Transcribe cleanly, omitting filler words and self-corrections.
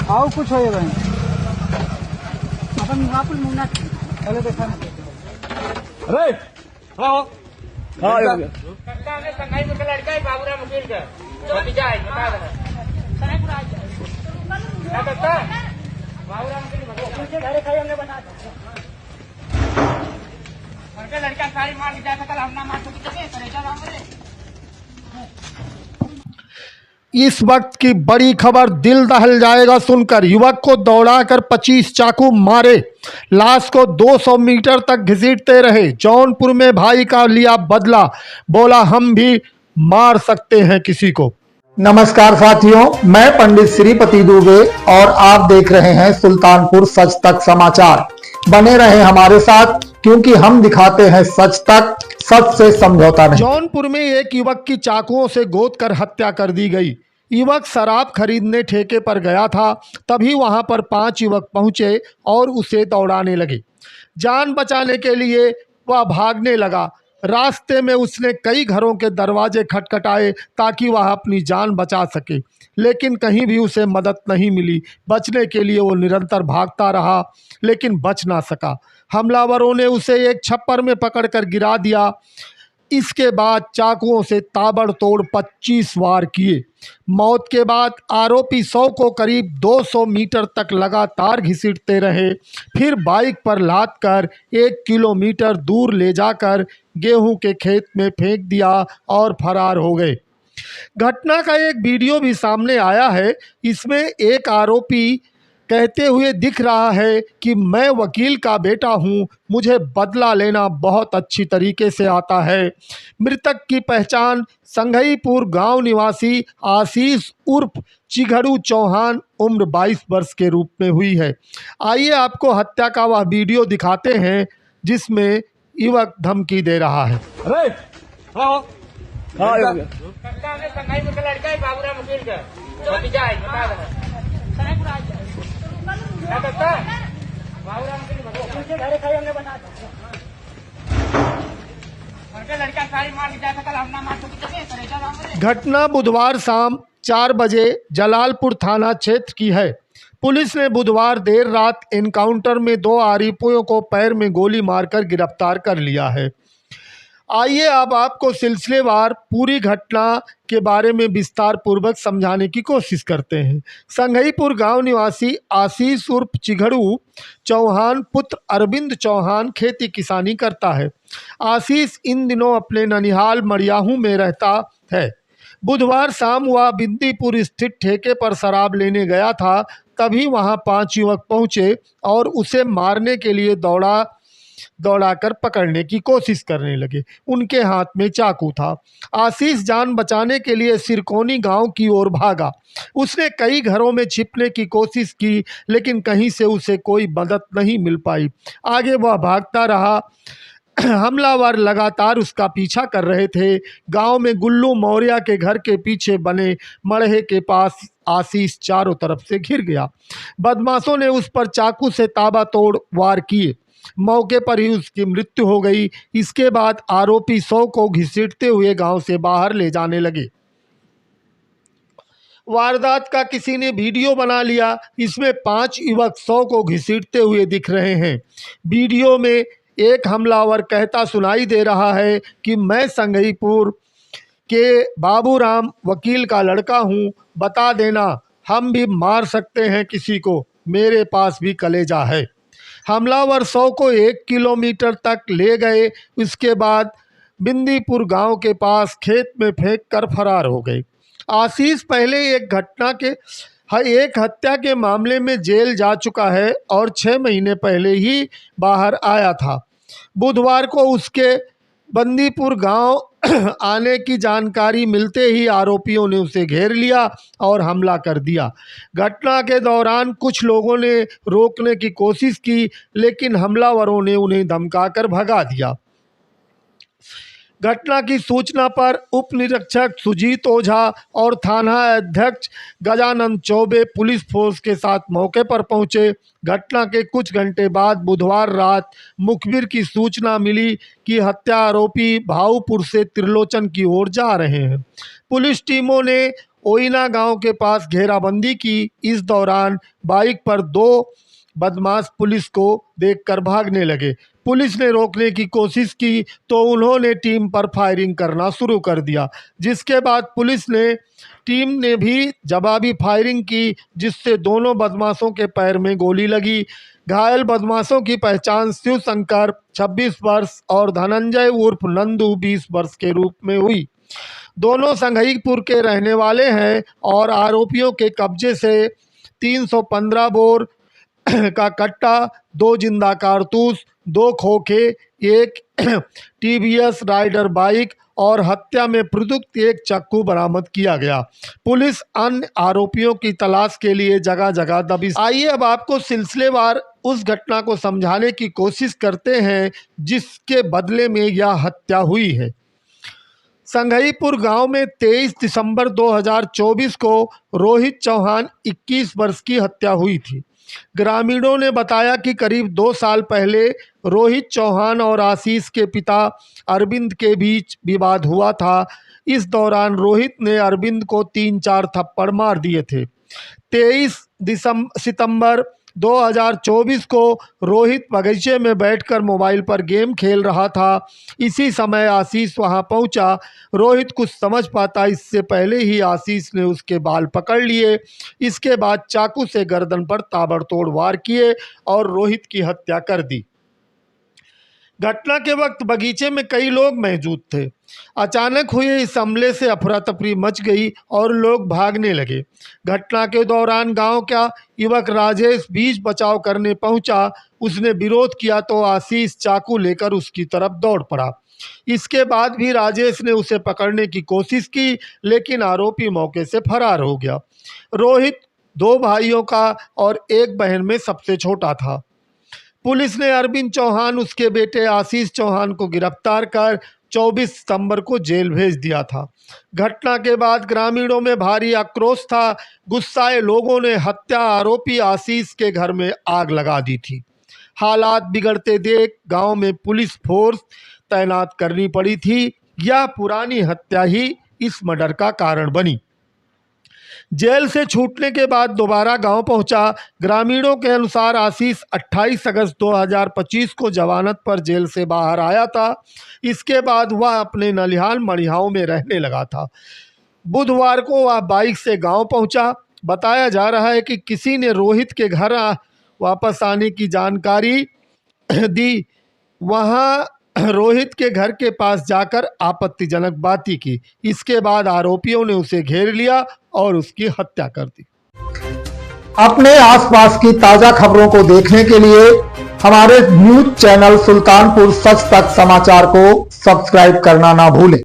आओ कुछ हो बहन अपन वापस मुन्ना पहले देखा नहीं अरे हाँ हाँ संघाई में लड़का है बाबूराम वकील का भतीजा है बता देना क्या करता है बाबूराम वकील घरे खाई हमने बता लड़का सारी मार जा सकल हम ना मार सके करे इस वक्त की बड़ी खबर, दिल दहल जाएगा सुनकर। युवक को दौड़ाकर 25 चाकू मारे, लाश को 200 मीटर तक घसीटते रहे। जौनपुर में भाई का लिया बदला, बोला हम भी मार सकते हैं किसी को। नमस्कार साथियों, मैं पंडित श्रीपति दुबे और आप देख रहे हैं सुल्तानपुर सच तक समाचार। बने रहे हमारे साथ क्योंकि हम दिखाते हैं सच तक, सच से समझौता नहीं। जौनपुर में एक युवक की चाकुओं से गोद कर हत्या कर दी गई। युवक शराब खरीदने ठेके पर गया था, तभी वहां पर 5 युवक पहुंचे और उसे दौड़ाने लगे। जान बचाने के लिए वह भागने लगा। रास्ते में उसने कई घरों के दरवाजे खटखटाए ताकि वह अपनी जान बचा सके, लेकिन कहीं भी उसे मदद नहीं मिली। बचने के लिए वो निरंतर भागता रहा, लेकिन बच ना सका। हमलावरों ने उसे एक छप्पर में पकड़कर गिरा दिया। इसके बाद चाकुओं से ताबड़तोड़ 25 वार किए। मौत के बाद आरोपी 100 को करीब 200 मीटर तक लगातार घसीटते रहे, फिर बाइक पर लादकर 1 किलोमीटर दूर ले जाकर गेहूं के खेत में फेंक दिया और फरार हो गए। घटना का एक वीडियो भी सामने आया है। इसमें एक आरोपी कहते हुए दिख रहा है कि मैं वकील का बेटा हूं, मुझे बदला लेना बहुत अच्छी तरीके से आता है। मृतक की पहचान संघईपुर गांव निवासी आशीष उर्फ चिघड़ू चौहान उम्र 22 वर्ष के रूप में हुई है। आइए आपको हत्या का वह वीडियो दिखाते हैं जिसमें युवक धमकी दे रहा है। अरे हाँ हाँ संघाई में लड़का है बाबूराम वकील का भतीजा है बता देना क्या करता है बाबूराम वकील घरे खाई हमने बता लड़का सारी मार जा सकल हम ना मार सके। घटना बुधवार शाम 4 बजे जलालपुर थाना क्षेत्र की है। पुलिस ने बुधवार देर रात एनकाउंटर में 2 आरोपियों को पैर में गोली मारकर गिरफ्तार कर लिया है। आइए अब आपको सिलसिलेवार पूरी घटना के बारे में विस्तार पूर्वक समझाने की कोशिश करते हैं। संघईपुर गांव निवासी आशीष उर्फ चिघड़ू चौहान पुत्र अरविंद चौहान खेती किसानी करता है। आशीष इन दिनों अपने ननिहाल मड़ियाहू में रहता है। बुधवार शाम वह बिंदीपुर स्थित ठेके पर शराब लेने गया था, तभी वहां 5 युवक पहुंचे और उसे मारने के लिए दौड़ाकर पकड़ने की कोशिश करने लगे। उनके हाथ में चाकू था। आशीष जान बचाने के लिए सिरकोनी गांव की ओर भागा। उसने कई घरों में छिपने की कोशिश की, लेकिन कहीं से उसे कोई मदद नहीं मिल पाई। आगे वह भागता रहा। हमलावर लगातार उसका पीछा कर रहे थे। गांव में गुल्लू मौर्य के घर के पीछे बने मड़हे के पास आशीष चारों तरफ से घिर गया। बदमाशों ने उस पर चाकू से ताबड़तोड़ वार किए। मौके पर ही उसकी मृत्यु हो गई। इसके बाद आरोपी 100 को घसीटते हुए गांव से बाहर ले जाने लगे। वारदात का किसी ने वीडियो बना लिया। इसमें 5 युवक 100 को घसीटते हुए दिख रहे हैं। वीडियो में एक हमलावर कहता सुनाई दे रहा है कि मैं संघईपुर के बाबूराम वकील का लड़का हूं, बता देना हम भी मार सकते हैं किसी को, मेरे पास भी कलेजा है। हमलावर 100 को 1 किलोमीटर तक ले गए। उसके बाद बिंदीपुर गांव के पास खेत में फेंक कर फरार हो गए। आशीष पहले एक हत्या के मामले में जेल जा चुका है और 6 महीने पहले ही बाहर आया था। बुधवार को उसके बंदीपुर गांव आने की जानकारी मिलते ही आरोपियों ने उसे घेर लिया और हमला कर दिया। घटना के दौरान कुछ लोगों ने रोकने की कोशिश की, लेकिन हमलावरों ने उन्हें धमकाकर भगा दिया। घटना की सूचना पर उप निरीक्षक सुजीत ओझा और थाना अध्यक्ष गजानंद चौबे पुलिस फोर्स के साथ मौके पर पहुंचे। घटना के कुछ घंटे बाद बुधवार रात मुखबिर की सूचना मिली कि हत्या आरोपी भाऊपुर से त्रिलोचन की ओर जा रहे हैं। पुलिस टीमों ने ओइना गांव के पास घेराबंदी की। इस दौरान बाइक पर 2 बदमाश पुलिस को देखकर भागने लगे। पुलिस ने रोकने की कोशिश की तो उन्होंने टीम पर फायरिंग करना शुरू कर दिया, जिसके बाद टीम ने भी जवाबी फायरिंग की, जिससे दोनों बदमाशों के पैर में गोली लगी। घायल बदमाशों की पहचान शिव शंकर 26 वर्ष और धनंजय उर्फ नंदू 20 वर्ष के रूप में हुई। दोनों संघईपुर के रहने वाले हैं और आरोपियों के कब्जे से 315 बोर का कट्टा, 2 जिंदा कारतूस, 2 खोखे, 1 टीवीएस राइडर बाइक और हत्या में प्रयुक्त 1 चाकू बरामद किया गया। पुलिस अन्य आरोपियों की तलाश के लिए जगह जगह दबिश। आइए अब आपको सिलसिलेवार उस घटना को समझाने की कोशिश करते हैं जिसके बदले में यह हत्या हुई है। संघईपुर गांव में 23 दिसंबर 2024 को रोहित चौहान 21 वर्ष की हत्या हुई थी। ग्रामीणों ने बताया कि करीब 2 साल पहले रोहित चौहान और आशीष के पिता अरविंद के बीच विवाद हुआ था। इस दौरान रोहित ने अरविंद को 3-4 थप्पड़ मार दिए थे। 23 सितंबर 2024 को रोहित बगीचे में बैठकर मोबाइल पर गेम खेल रहा था। इसी समय आशीष वहां पहुंचा। रोहित कुछ समझ पाता इससे पहले ही आशीष ने उसके बाल पकड़ लिए। इसके बाद चाकू से गर्दन पर ताबड़तोड़ वार किए और रोहित की हत्या कर दी। घटना के वक्त बगीचे में कई लोग मौजूद थे। अचानक हुए इस हमले से अफरा तफरी मच गई और लोग भागने लगे। घटना के दौरान गांव का युवक राजेश बीच बचाव करने पहुंचा। उसने विरोध किया तो आशीष चाकू लेकर उसकी तरफ दौड़ पड़ा। इसके बाद भी राजेश ने उसे पकड़ने की कोशिश की, लेकिन आरोपी मौके से फरार हो गया। रोहित 2 भाइयों का और 1 बहन में सबसे छोटा था। पुलिस ने अरविंद चौहान, उसके बेटे आशीष चौहान को गिरफ्तार कर 24 सितंबर को जेल भेज दिया था। घटना के बाद ग्रामीणों में भारी आक्रोश था। गुस्साए लोगों ने हत्या आरोपी आशीष के घर में आग लगा दी थी। हालात बिगड़ते देख गांव में पुलिस फोर्स तैनात करनी पड़ी थी। यह पुरानी हत्या ही इस मर्डर का कारण बनी। जेल से छूटने के बाद दोबारा गांव पहुंचा। ग्रामीणों के अनुसार आशीष 28 अगस्त 2025 को जमानत पर जेल से बाहर आया था। इसके बाद वह अपने नलिहाल मड़िहाओं में रहने लगा था। बुधवार को वह बाइक से गांव पहुंचा। बताया जा रहा है कि किसी ने रोहित के घर वापस आने की जानकारी दी। वहां रोहित के घर के पास जाकर आपत्तिजनक बातें की। इसके बाद आरोपियों ने उसे घेर लिया और उसकी हत्या कर दी। अपने आसपास की ताजा खबरों को देखने के लिए हमारे न्यूज चैनल सुल्तानपुर सच तक समाचार को सब्सक्राइब करना ना भूलें।